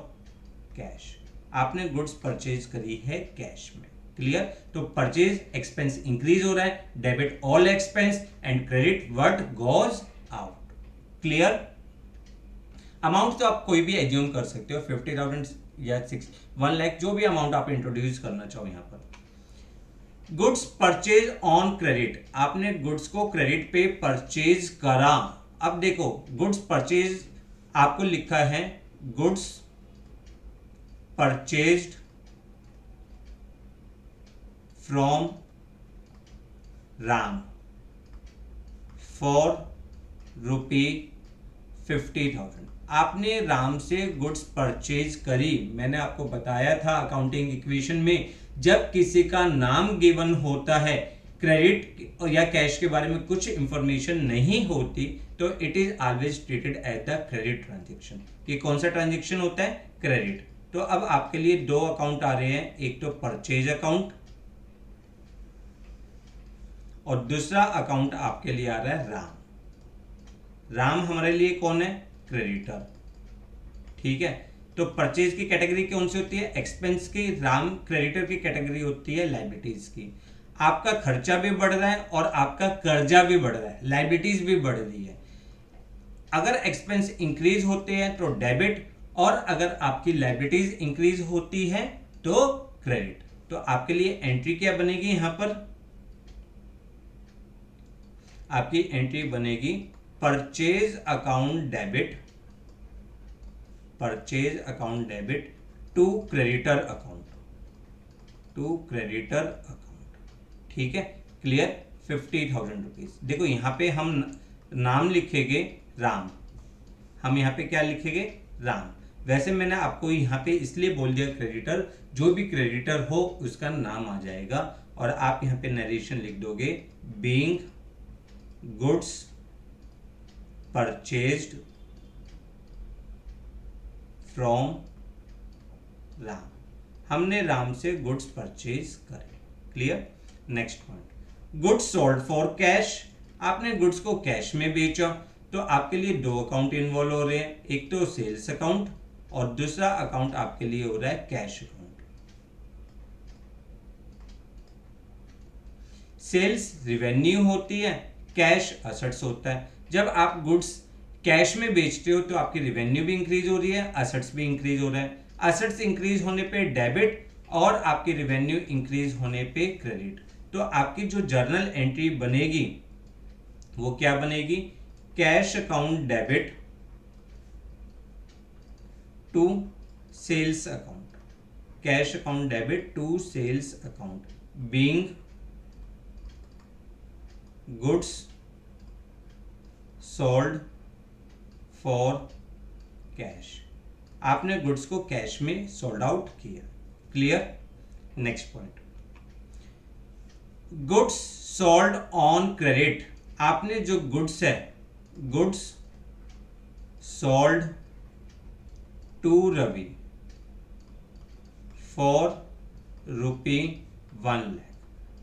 cash. आपने गुड्स परचेज करी है कैश में। क्लियर? तो परचेज एक्सपेंस इंक्रीज हो रहा है, debit all expense and credit what goes out. Clear? Amount तो आप कोई भी एज्यूम कर सकते हो, 50,000 या 1 लाख, जो भी अमाउंट आप इंट्रोड्यूस करना चाहो यहाँ पर। गुड्स परचेज ऑन क्रेडिट, आपने गुड्स को क्रेडिट पे परचेज करा। अब देखो गुड्स परचेज आपको लिखा है goods purchased from Ram for ₹50,000। आपने राम से गुड्स परचेज करी। मैंने आपको बताया था अकाउंटिंग इक्वेशन में, जब किसी का नाम गिवन होता है, क्रेडिट या कैश के बारे में कुछ इंफॉर्मेशन नहीं होती, तो it is always treated as the credit transaction. कि कौन सा ट्रांजेक्शन होता है? क्रेडिट। तो अब आपके लिए दो अकाउंट आ रहे हैं, एक तो परचेज अकाउंट और दूसरा अकाउंट आपके लिए आ रहा है राम। राम हमारे लिए कौन है? क्रेडिटर। ठीक है, तो परचेज की कैटेगरी कौन सी होती है? एक्सपेंस की। राम क्रेडिटर की कैटेगरी होती है लाइबिलिटीज की। आपका खर्चा भी बढ़ रहा है और आपका कर्जा भी बढ़ रहा है, लाइबिलिटीज भी बढ़ रही है। अगर एक्सपेंस इंक्रीज होते हैं तो डेबिट, और अगर आपकी लाइबिलिटीज इंक्रीज होती है तो क्रेडिट। तो आपके लिए एंट्री क्या बनेगी? यहां पर आपकी एंट्री बनेगी purchase account debit, purchase account debit to creditor account, to creditor account. ठीक है, क्लियर? 50,000 रुपीज। देखो यहां पे हम नाम लिखेंगे राम, हम यहां पे क्या लिखेंगे? राम। वैसे मैंने आपको यहां पे इसलिए बोल दिया क्रेडिटर, जो भी क्रेडिटर हो उसका नाम आ जाएगा और आप यहां पे नरेशन लिख दोगे, being goods purchased from Ram. हमने राम से गुड्स परचेज करे। Clear? Next point, goods sold for cash. आपने गुड्स को कैश में बेचा, तो आपके लिए दो अकाउंट इन्वॉल्व हो रहे हैं, एक तो सेल्स अकाउंट और दूसरा अकाउंट आपके लिए हो रहा है कैश अकाउंट। सेल्स रिवेन्यू होती है, कैश असेट्स होता है। जब आप गुड्स कैश में बेचते हो तो आपकी रिवेन्यू भी इंक्रीज हो रही है, असेट्स भी इंक्रीज हो रहा है। असेट्स इंक्रीज होने पे डेबिट और आपकी रिवेन्यू इंक्रीज होने पे क्रेडिट। तो आपकी जो जर्नल एंट्री बनेगी वो क्या बनेगी? Cash account debit to sales account, cash account debit to sales account, being goods sold for cash. आपने गुड्स को कैश में सोल्ड आउट किया। Clear? Next point, goods sold on credit. आपने जो गुड्स है, goods sold to Ravi for ₹1 lakh.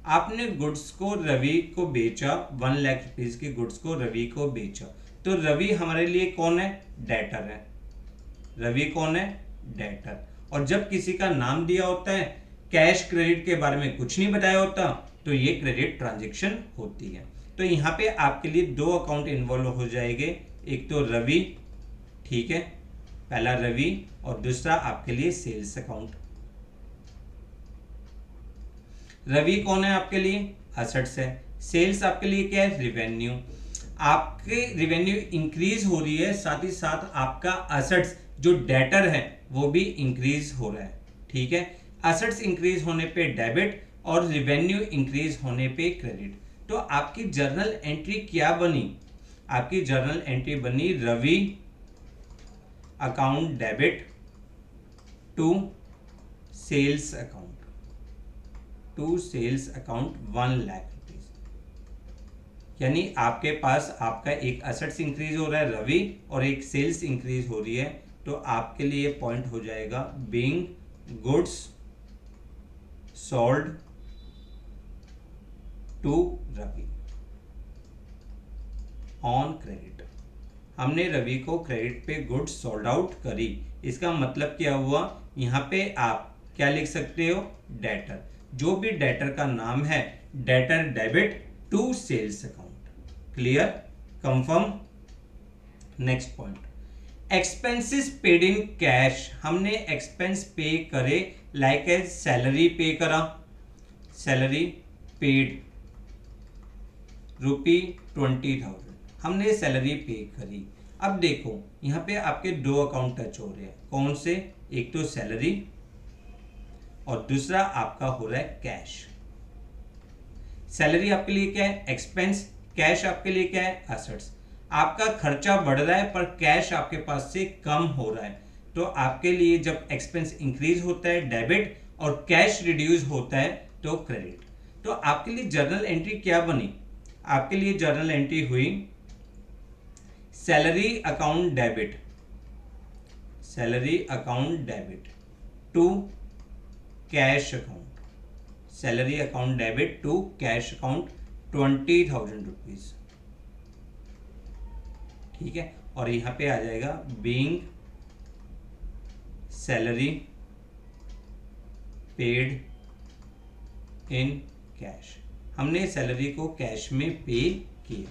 आपने goods को रवि को बेचा, 1 लाख रुपीज की गुड्स को रवि को बेचा। तो रवि हमारे लिए कौन है? डेटर है। रवि कौन है? डेटर। और जब किसी का नाम दिया होता है, कैश क्रेडिट के बारे में कुछ नहीं बताया होता, तो ये क्रेडिट ट्रांजैक्शन होती है। तो यहाँ पे आपके लिए दो अकाउंट इन्वॉल्व हो जाएंगे, एक तो रवि, ठीक है, पहला रवि, और दूसरा आपके लिए सेल्स अकाउंट। रवि कौन है आपके लिए? असेट्स है। सेल्स आपके लिए क्या है? रिवेन्यू। आपके रिवेन्यू इंक्रीज हो रही है, साथ ही साथ आपका असेट्स जो डेटर है वो भी इंक्रीज हो रहा है। ठीक है, असेट्स इंक्रीज होने पे डेबिट और रिवेन्यू इंक्रीज होने पे क्रेडिट। तो आपकी जर्नल एंट्री क्या बनी? आपकी जर्नल एंट्री बनी Ravi account debit to sales account, to sales account 1 lakh rupees. यानी आपके पास आपका एक असेट्स इंक्रीज हो रहा है रवि और एक सेल्स इंक्रीज हो रही है, तो आपके लिए पॉइंट हो जाएगा being goods sold to Ravi on credit. हमने रवि को क्रेडिट पे गुड्स सोल्ड आउट करी। इसका मतलब क्या हुआ? यहां पे आप क्या लिख सकते हो? डेटर। जो भी डेटर का नाम है, debtor debit to sales account. Clear? Confirm? Next point, expenses paid in cash, हमने एक्सपेंस पे करे लाइक एज सैलरी पे करा, सैलरी पेड ₹20,000, हमने सैलरी पे करी। अब देखो यहाँ पे आपके दो अकाउंट टच हो रहे हैं, कौन से, एक तो सैलरी और दूसरा आपका हो रहा है कैश। सैलरी आपके लिए क्या है, एक्सपेंस, कैश आपके लिए क्या है, एसेट्स। आपका खर्चा बढ़ रहा है पर कैश आपके पास से कम हो रहा है, तो आपके लिए जब एक्सपेंस इंक्रीज होता है डेबिट और कैश रिड्यूस होता है तो क्रेडिट। तो आपके लिए जर्नल एंट्री क्या बनी, आपके लिए जर्नल एंट्री हुई salary account debit, salary account debit to cash account, salary account debit to cash account ₹20,000, ठीक है। और यहां पे आ जाएगा being salary paid in cash, हमने सैलरी को कैश में पे किया,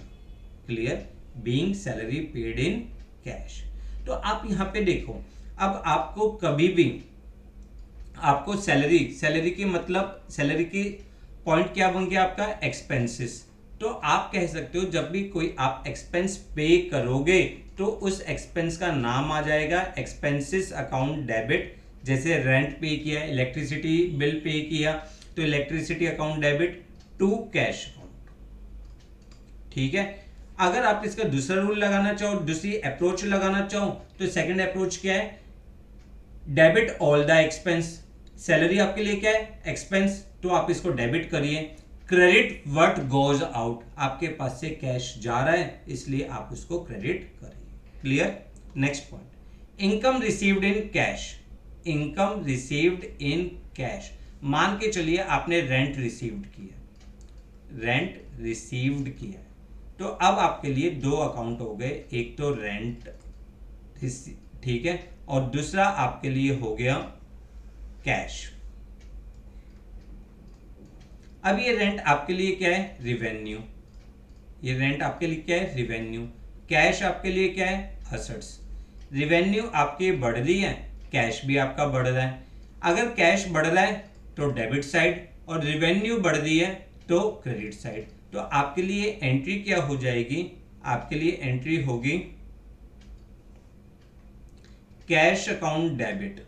clear, being salary paid in cash. तो आप यहां पे देखो, अब आपको कभी भी आपको सैलरी की मतलब सैलरी की पॉइंट क्या बन गया आपका, एक्सपेंसेस। तो आप कह सकते हो जब भी कोई आप एक्सपेंस पे करोगे तो उस एक्सपेंस का नाम आ जाएगा एक्सपेंसेस अकाउंट डेबिट। जैसे रेंट पे किया, इलेक्ट्रिसिटी बिल पे किया तो electricity account debit to cash account, ठीक है। अगर आप इसका दूसरा रूल लगाना चाहो, दूसरी अप्रोच लगाना चाहो तो सेकंड अप्रोच क्या है, debit all the expense. Salary आपके लिए क्या है, एक्सपेंस, तो आप इसको डेबिट करिए। क्रेडिट व्हाट गोज आउट, आपके पास से कैश जा रहा है इसलिए आप उसको क्रेडिट करिए, clear. Next point, income received in cash, income received in cash. मान के चलिए आपने रेंट रिसीव्ड किया, रेंट रिसीव्ड किया, तो अब आपके लिए दो अकाउंट हो गए, एक तो रेंट, ठीक है, और दूसरा आपके लिए हो गया कैश। अब ये रेंट आपके लिए क्या है, रिवेन्यू, ये रेंट आपके लिए क्या है, रिवेन्यू। कैश आपके लिए क्या है, एसेट्स। रिवेन्यू आपकी बढ़ रही है, कैश भी आपका बढ़ रहा है। अगर कैश बढ़ रहा है तो डेबिट साइड और रिवेन्यू बढ़ रही है तो क्रेडिट साइड। तो आपके लिए एंट्री क्या हो जाएगी, आपके लिए एंट्री होगी कैश अकाउंट डेबिट,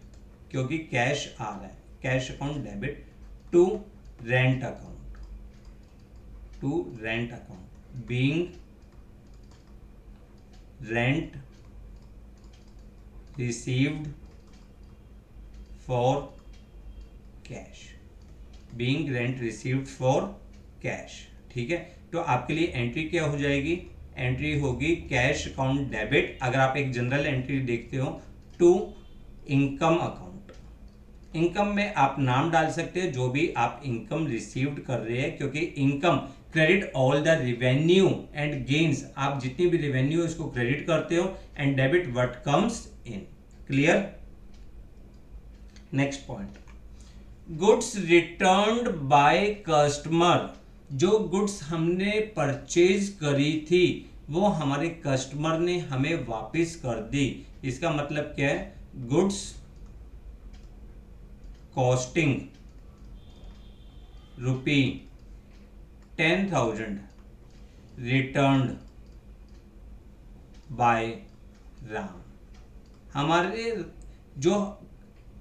क्योंकि कैश आ रहा है, cash account debit to rent account, to rent account, being rent received for cash, being rent received for cash, ठीक है। तो आपके लिए एंट्री क्या हो जाएगी, एंट्री होगी कैश अकाउंट डेबिट। अगर आप एक जनरल एंट्री देखते हो टू इनकम अकाउंट, इनकम में आप नाम डाल सकते हैं जो भी आप इनकम रिसीव्ड कर रहे हैं, क्योंकि income credit all the revenue and gains, आप जितनी भी रिवेन्यू है उसको क्रेडिट करते हो, and debit what comes in, clear. Next point, goods returned by customer, जो गुड्स हमने परचेज करी थी वो हमारे कस्टमर ने हमें वापस कर दी। इसका मतलब क्या है, goods costing ₹10,000 returned by Ram, हमारे जो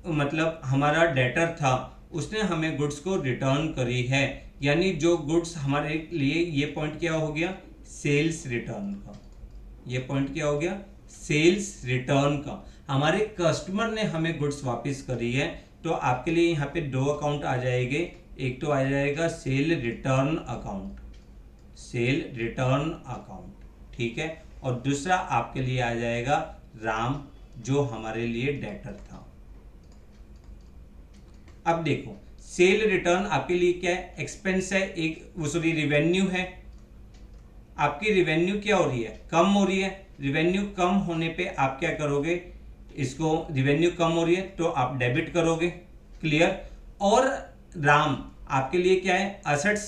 मतलब हमारा डेटर था उसने हमें गुड्स को रिटर्न करी है, यानी जो गुड्स हमारे लिए, ये पॉइंट क्या हो गया, सेल्स रिटर्न का, ये पॉइंट क्या हो गया, सेल्स रिटर्न का। हमारे कस्टमर ने हमें गुड्स वापस करी है, तो आपके लिए यहाँ पे दो अकाउंट आ जाएंगे, एक तो आ जाएगा cell return account, cell return account, ठीक है, और दूसरा आपके लिए आ जाएगा राम जो हमारे लिए डेटर था। अब देखो सेल रिटर्न आपके लिए क्या है, एक्सपेंस है, एक वो सॉरी रिवेन्यू है, आपकी रिवेन्यू क्या हो रही है, कम हो रही है। रिवेन्यू कम होने पे आप क्या करोगे, इसको रिवेन्यू कम हो रही है तो आप डेबिट करोगे, क्लियर। और राम आपके लिए क्या है, एसेट्स,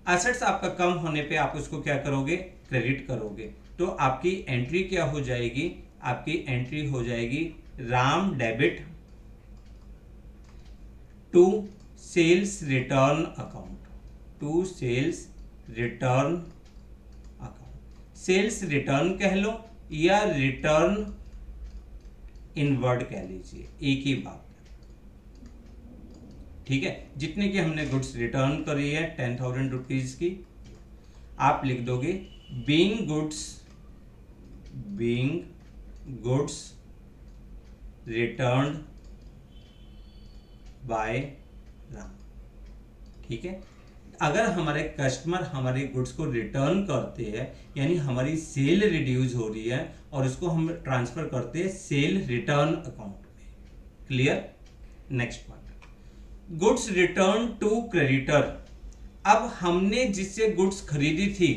एसेट्स आपका कम होने पे आप उसको क्या करोगे, क्रेडिट करोगे। तो आपकी एंट्री क्या हो जाएगी, आपकी एंट्री हो जाएगी Ram debit to sales return account, to sales return account. Sales return कह लो या रिटर्न इनवर्ड कह लीजिए, एक ही बात है, ठीक है। जितने की हमने गुड्स रिटर्न करी है 10,000 रुपीज की, आप लिख दोगे being goods returned by Ram, ठीक है। अगर हमारे कस्टमर हमारे गुड्स को रिटर्न करते हैं यानी हमारी सेल रिड्यूस हो रही है और उसको हम ट्रांसफर करते हैं सेल रिटर्न अकाउंट में। Clear? Next point, goods return to creditor. अब हमने जिससे गुड्स खरीदी थी,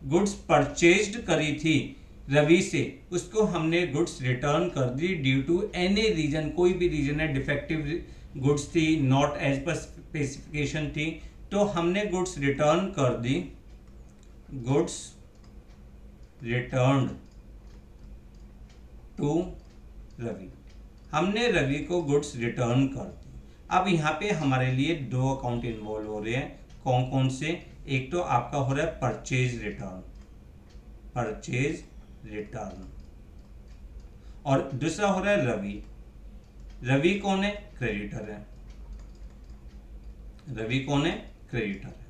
गुड्स परचेज्ड करी थी रवि से, उसको हमने गुड्स रिटर्न कर दी ड्यू टू एनी रीजन, कोई भी रीजन है, डिफेक्टिव गुड्स थी, नॉट एज पर स्पेसिफिकेशन थी, तो हमने गुड्स रिटर्न कर दी, गुड्स रिटर्न्ड टू रवि। हमने रवि को गुड्स रिटर्न कर दी। अब यहाँ पे हमारे लिए दो अकाउंट इन्वॉल्व हो रहे हैं, कौन कौन से? एक तो आपका हो रहा है परचेज रिटर्न, परचेज रिटर्न, और दूसरा हो रहा है रवि। रवि कौन है? क्रेडिटर है। रवि कौन है? क्रेडिटर है,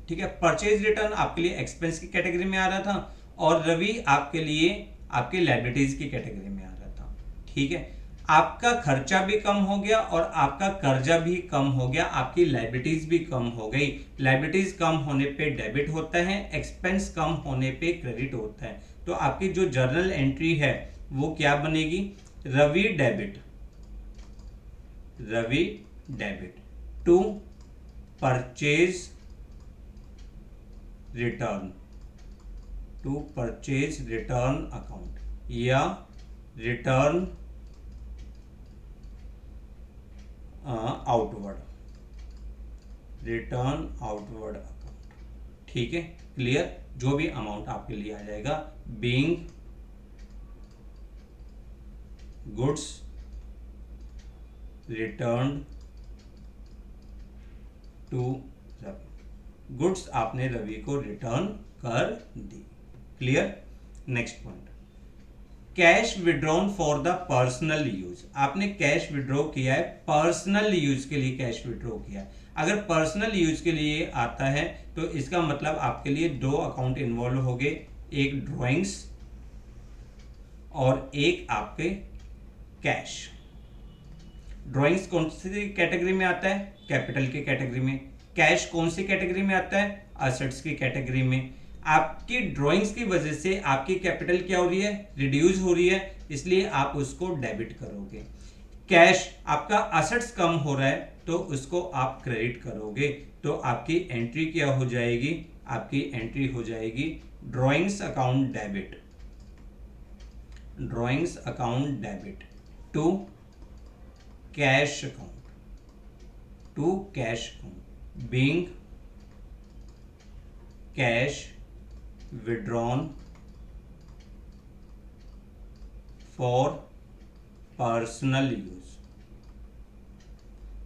ठीक है। परचेज रिटर्न आपके लिए एक्सपेंस की कैटेगरी में आ रहा था और रवि आपके लिए आपके लायबिलिटीज की कैटेगरी में आ रहा था, ठीक है। आपका खर्चा भी कम हो गया और आपका कर्जा भी कम हो गया, आपकी लायबिलिटीज भी कम हो गई। लायबिलिटीज कम होने पे डेबिट होता है, एक्सपेंस कम होने पे क्रेडिट होता है। तो आपकी जो जर्नल एंट्री है वो क्या बनेगी? Ravi debit, Ravi debit to purchase return, to purchase return account या return outward, return outward account, ठीक है। क्लियर? जो भी अमाउंट आपके लिए आ जाएगा, being goods return to Ravi, goods आपने रवि को रिटर्न कर दी। Clear? Next point, cash withdrawn for the personal use. आपने कैश विड्रॉ किया है, पर्सनल यूज के लिए कैश विड्रॉ किया है। अगर पर्सनल यूज के लिए आता है तो इसका मतलब आपके लिए दो अकाउंट इन्वॉल्व हो गए, एक ड्राइंग्स और एक आपके कैश। ड्राइंग्स कौन सी कैटेगरी में आता है? कैपिटल की कैटेगरी में। कैश कौन सी कैटेगरी में आता है? असेट्स की कैटेगरी में। आपकी ड्राइंग्स की वजह से आपकी कैपिटल क्या हो रही है? रिड्यूस हो रही है, इसलिए आप उसको डेबिट करोगे। कैश आपका असेट्स कम हो रहा है तो उसको आप क्रेडिट करोगे। तो आपकी एंट्री क्या हो जाएगी? आपकी एंट्री हो जाएगी drawings account debit, drawings account debit to cash account, to cash account, being cash withdrawn for personal use.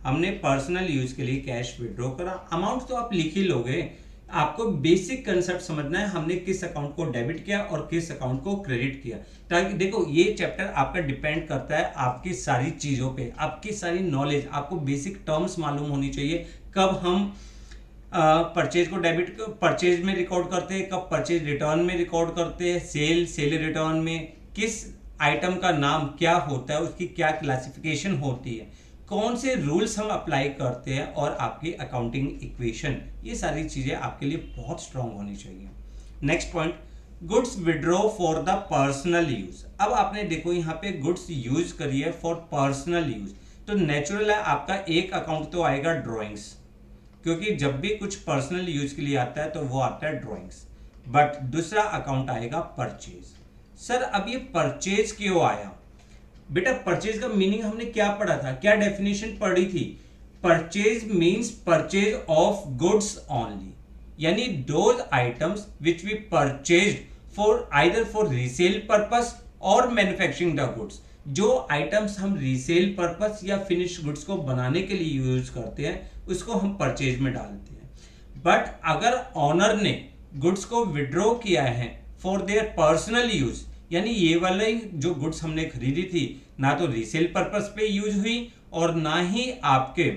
हमने पर्सनल यूज के लिए कैश विड्रॉ करा। अमाउंट तो आप लिख ही लोगे, आपको बेसिक कंसेप्ट समझना है हमने किस अकाउंट को डेबिट किया और किस अकाउंट को क्रेडिट किया। ताकि देखो ये चैप्टर आपका डिपेंड करता है आपकी सारी चीजों पे, आपकी सारी नॉलेज, आपको बेसिक टर्म्स मालूम होनी चाहिए। कब हम परचेज को डेबिट परचेज में रिकॉर्ड करते हैं, कब परचेज रिटर्न में रिकॉर्ड करते हैं, सेल रिटर्न में किस आइटम का नाम क्या होता है, उसकी क्या क्लासिफिकेशन होती है, कौन से रूल्स हम अप्लाई करते हैं और आपकी अकाउंटिंग इक्वेशन, ये सारी चीजें आपके लिए बहुत स्ट्रांग होनी चाहिए। Next point, goods withdraw for the personal use. अब आपने देखो यहाँ पे गुड्स यूज करिए फॉर पर्सनल यूज, तो नेचुरल है आपका एक अकाउंट तो आएगा ड्रॉइंग्स, क्योंकि जब भी कुछ पर्सनल यूज के लिए आता है तो वो आता है ड्राइंग्स, बट दूसरा अकाउंट आएगा परचेज। सर अब ये परचेज क्यों आया? बेटा परचेज का मीनिंग हमने क्या पढ़ा था, क्या डेफिनेशन पढ़ी थी? Purchase means purchase of goods only, यानी those items which we purchase for either for resale purpose और मैन्युफैक्चरिंग द गुड्स, जो आइटम्स हम रीसेल पर्पस या फिनिश गुड्स को बनाने के लिए यूज करते हैं उसको हम परचेज में डालते हैं। बट अगर ऑनर ने गुड्स को विड्रॉ किया है फॉर देयर पर्सनल यूज, यानी ये वाले जो गुड्स हमने खरीदी थी ना तो रीसेल पर्पस पे यूज हुई और ना ही आपके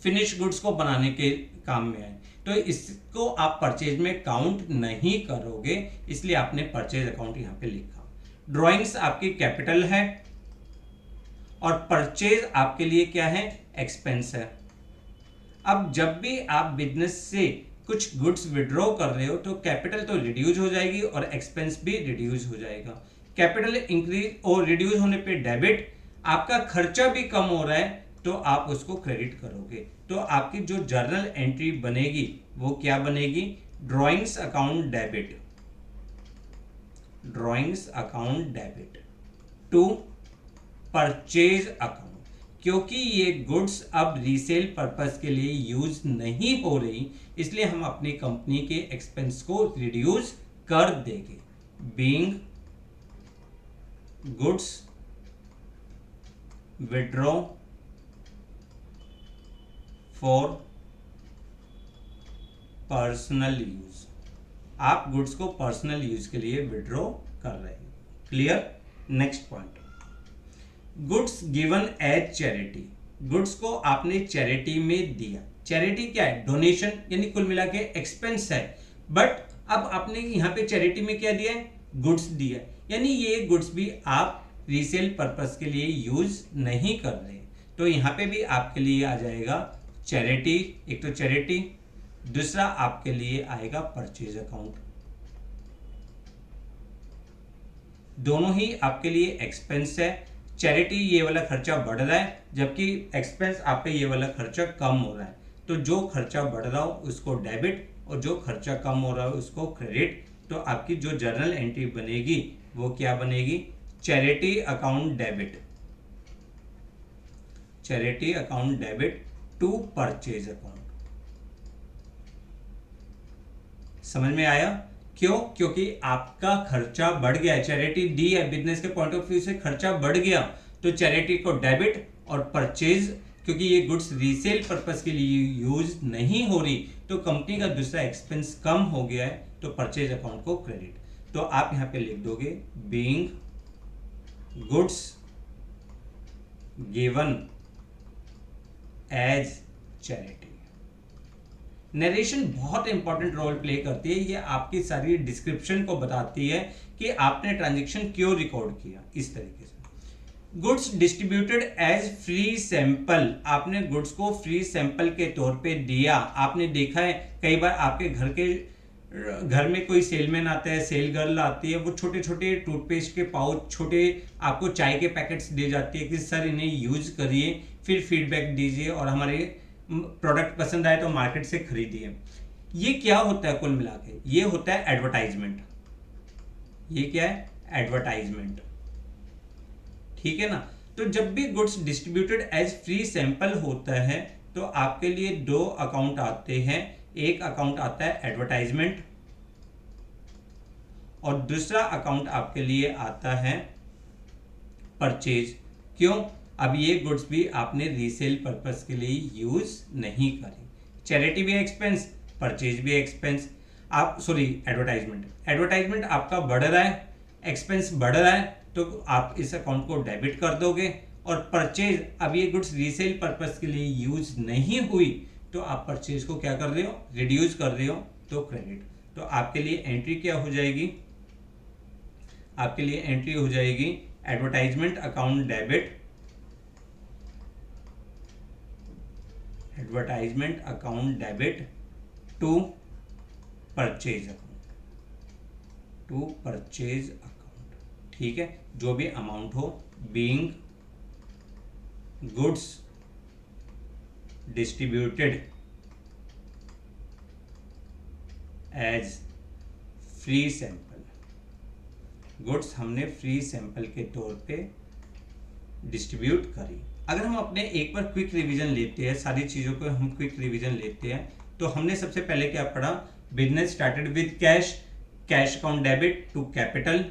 फिनिश गुड्स को बनाने के काम में आए, तो इसको आप परचेज में काउंट नहीं करोगे, इसलिए आपने परचेज अकाउंट यहां पे लिखा। ड्राइंग्स आपकी कैपिटल है और परचेज आपके लिए क्या है, एक्सपेंस है। अब जब भी आप बिजनेस से कुछ गुड्स विड्रॉ कर रहे हो तो कैपिटल तो रिड्यूस हो जाएगी और एक्सपेंस भी रिड्यूस हो जाएगा। कैपिटल इंक्रीज और रिड्यूस होने पे डेबिट, आपका खर्चा भी कम हो रहा है तो आप उसको क्रेडिट करोगे। तो आपकी जो जर्नल एंट्री बनेगी वो क्या बनेगी, drawings account debit, drawings account debit to purchase account. क्योंकि ये गुड्स अब रीसेल पर्पस के लिए यूज नहीं हो रही, इसलिए हम अपनी कंपनी के एक्सपेंस को रिड्यूस कर देंगे। Being goods withdraw for personal use, आप गुड्स को पर्सनल यूज के लिए विड्रॉ कर रहे हैं। Clear. Next point, goods given as charity, goods को आपने चैरिटी में दिया। चैरिटी क्या है, डोनेशन, यानी कुल मिला के एक्सपेंस है, बट अब आपने यहां पे चैरिटी में क्या दिया है, गुड्स दिया, यानी ये गुड्स भी आप रीसेल पर्पस के लिए यूज नहीं कर रहे, तो यहां पे भी आपके लिए आ जाएगा चैरिटी, एक तो चैरिटी, दूसरा आपके लिए आएगा परचेज अकाउंट। दोनों ही आपके लिए एक्सपेंस है। चैरिटी ये वाला खर्चा बढ़ रहा है जबकि एक्सपेंस आप पे ये वाला खर्चा कम हो रहा है, तो जो खर्चा बढ़ रहा हो उसको डेबिट और जो खर्चा कम हो रहा हो उसको क्रेडिट। तो आपकी जो जर्नल एंट्री बनेगी वो क्या बनेगी, charity account debit, charity account debit to purchase account. समझ में आया? क्यों? क्योंकि आपका खर्चा बढ़ गया है, चैरिटी दी है, बिजनेस के पॉइंट ऑफ व्यू से खर्चा बढ़ गया, तो चैरिटी को डेबिट और परचेज, क्योंकि ये गुड्स रीसेल पर्पस के लिए यूज नहीं हो रही तो कंपनी का दूसरा एक्सपेंस कम हो गया है, तो परचेज अकाउंट को क्रेडिट। तो आप यहां पे लिख दोगे being goods given as charity. Narration बहुत इंपॉर्टेंट रोल प्ले करती है, ये आपकी सारी डिस्क्रिप्शन को बताती है कि आपने ट्रांजैक्शन क्यों रिकॉर्ड किया। इस तरीके से goods distributed as free sample, आपने गुड्स को फ्री सैंपल के तौर पे दिया। आपने देखा है कई बार आपके घर में कोई सेलमैन आता है, सेल गर्ल आती है, वो छोटे छोटे टूथपेस्ट के पाउच, छोटे आपको चाय के पैकेट्स दे जाती है कि सर इन्हें यूज करिए, फिर फीडबैक दीजिए और हमारे प्रोडक्ट पसंद आए तो मार्केट से खरीदिए। ये क्या होता है कुल मिला के, ये होता है एडवर्टाइजमेंट। ये क्या है, एडवर्टाइजमेंट, ठीक है ना। तो जब भी goods distributed as free sample होता है तो आपके लिए दो अकाउंट आते हैं, एक अकाउंट आता है एडवर्टाइजमेंट और दूसरा अकाउंट आपके लिए आता है परचेज। क्यों? अब ये गुड्स भी आपने रीसेल पर्पस के लिए यूज नहीं करी। चैरिटी भी एक्सपेंस, परचेज भी एक्सपेंस, आप सॉरी एडवर्टाइजमेंट आपका बढ़ रहा है, एक्सपेंस बढ़ रहा है, तो आप इस अकाउंट को डेबिट कर दोगे। और परचेज, अब ये गुड्स रीसेल पर्पस के लिए यूज नहीं हुई तो आप परचेज को क्या कर रहे हो, रिड्यूस कर रहे हो, तो क्रेडिट। तो आपके लिए एंट्री क्या हो जाएगी, आपके लिए एंट्री हो जाएगी advertisement account debit, advertisement account debit to purchase account, to purchase account, ठीक है। जो भी अमाउंट हो, being goods distributed as free sample, goods हमने फ्री सैंपल के तौर पे डिस्ट्रीब्यूट करी। अगर हम अपने एक बार क्विक रिवीजन लेते हैं, सारी चीज़ों को हम क्विक रिवीजन लेते हैं, तो हमने सबसे पहले क्या पढ़ा, business started with cash, cash account debit to capital,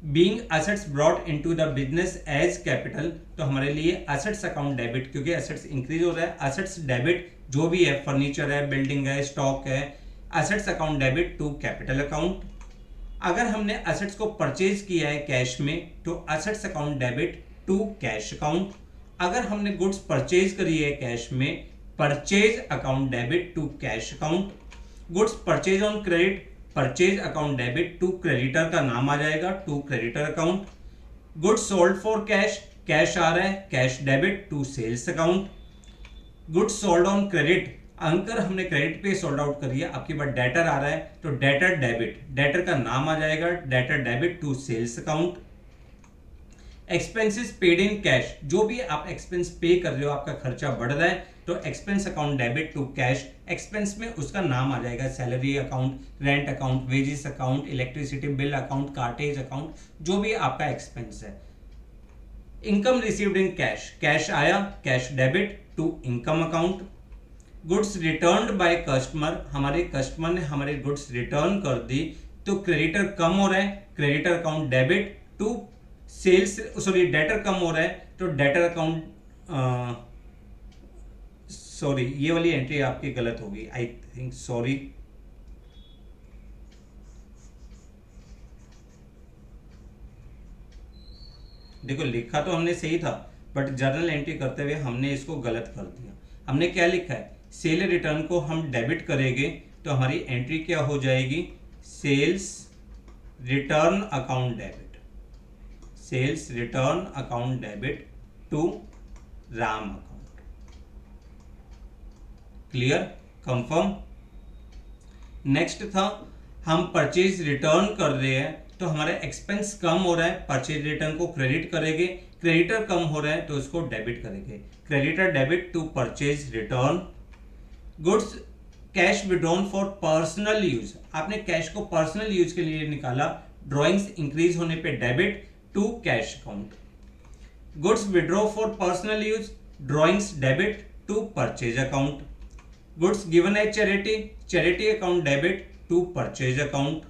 being assets brought into the business as capital, तो हमारे लिए असेट्स अकाउंट डेबिट, क्योंकि असेट्स इंक्रीज हो रहा है, असेट्स डेबिट जो भी है, फर्नीचर है, बिल्डिंग है, स्टॉक है, assets account debit to capital account. अगर हमने असेट्स को परचेज किया है कैश में, तो assets account debit to cash account. अगर हमने गुड्स परचेज करी है कैश में, purchase account debit to cash account. Goods purchase on credit, purchase account debit to creditor का नाम आ जाएगा, to creditor account. Goods sold for cash, cash आ रहा है, cash debit to sales account. Goods sold on credit, अंकर हमने credit पे सोल्ड आउट करी है, आपके पास डेटर आ रहा है, तो डेटर डेबिट, डेटर का नाम आ जाएगा, debtor debit to sales account. Expenses paid in cash, जो भी आप एक्सपेंस पे कर रहे हो, आपका खर्चा बढ़ रहा है, तो expense account debit to cash. Expense में उसका नाम आ जाएगा, salary account, rent account, wages account, electricity bill account, cartage account, जो भी आपका एक्सपेंस है। Income received in cash, cash आया, cash debit to income account. Goods returned by customer, हमारे कस्टमर ने हमारे गुड्स रिटर्न कर दी, तो क्रेडिटर कम हो रहा है, creditor account debit to sales, sorry debtor कम हो रहा है, तो डेटर अकाउंट, सॉरी ये वाली एंट्री आपकी गलत होगी, आई थिंक, सॉरी। देखो लिखा तो हमने सही था, बट जर्नल एंट्री करते हुए हमने इसको गलत कर दिया। हमने क्या लिखा है, सेल रिटर्न को हम डेबिट करेंगे, तो हमारी एंट्री क्या हो जाएगी, sales return account debit, sales return account debit to Ram account. Clear, confirm. Next था, हम परचेज रिटर्न कर रहे हैं, तो हमारा एक्सपेंस कम हो रहा है, परचेज रिटर्न को क्रेडिट करेंगे, क्रेडिटर कम हो रहा है तो इसको डेबिट करेंगे, creditor debit to purchase return. Goods cash withdrawn for personal use, आपने कैश को पर्सनल यूज के लिए निकाला, ड्रॉइंग्स इंक्रीज होने पे debit to cash account. Goods withdraw for personal use, drawings debit to purchase account. Goods given as charity, charity account debit to purchase account.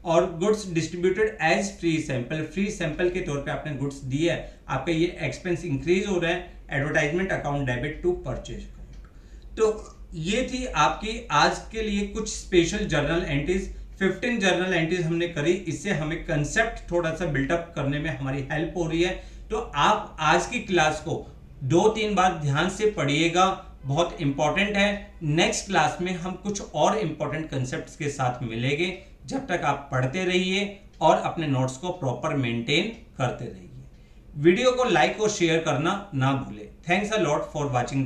और goods distributed as free sample, free sample के तौर पे आपने goods दिए है, आपका ये expense increase हो रहा है, advertisement account debit to purchase account. तो ये थी आपकी आज के लिए कुछ special journal entries, 15 journal entries हमने करी, इससे हमें कंसेप्ट थोड़ा सा बिल्टअप करने में हमारी हेल्प हो रही है। तो आप आज की क्लास को 2-3 बार ध्यान से पढ़िएगा, बहुत इंपॉर्टेंट है। नेक्स्ट क्लास में हम कुछ और इंपॉर्टेंट कंसेप्ट्स के साथ मिलेंगे। जब तक आप पढ़ते रहिए और अपने नोट्स को प्रॉपर मेंटेन करते रहिए। वीडियो को लाइक और शेयर करना ना भूलें। Thanks a lot for watching.